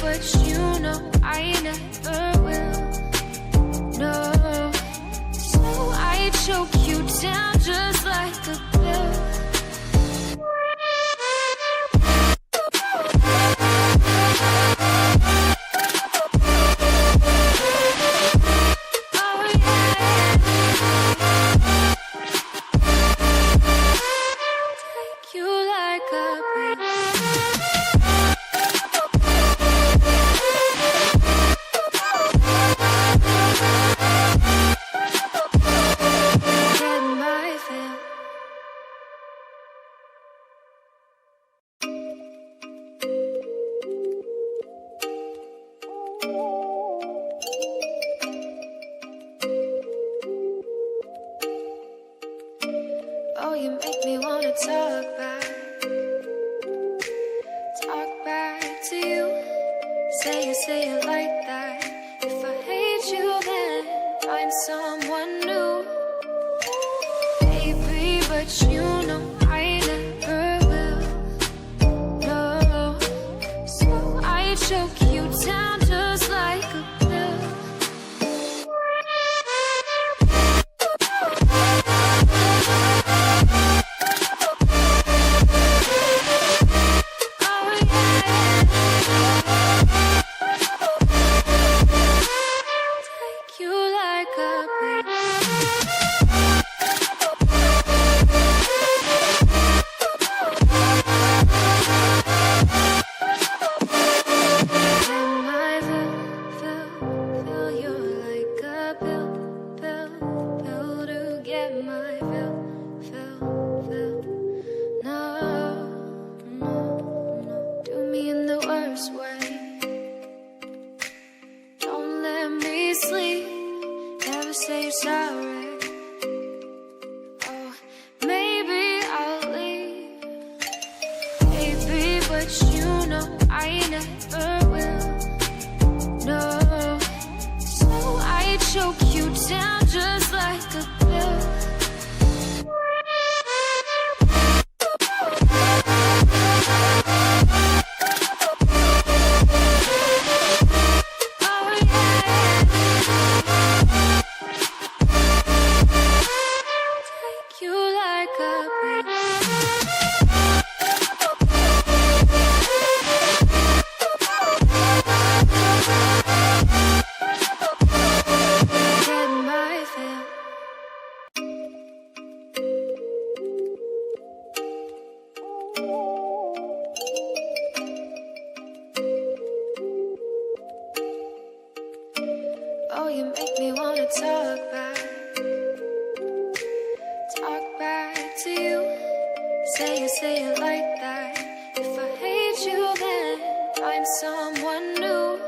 but you know I never will. No, so I choke you down just like a pill. Oh, you make me wanna talk back to you. Say it like that. If I hate you, then find someone new. Baby, but you know I never will. No, so I choke you down just like a pill. Say you're sorry. Oh, maybe I'll leave. Baby, but you know I never will. No, so I choke you down just like a pill. Oh, you make me wanna talk back to you. Say it like that. If I hate you, then find someone new.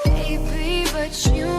Baby, but you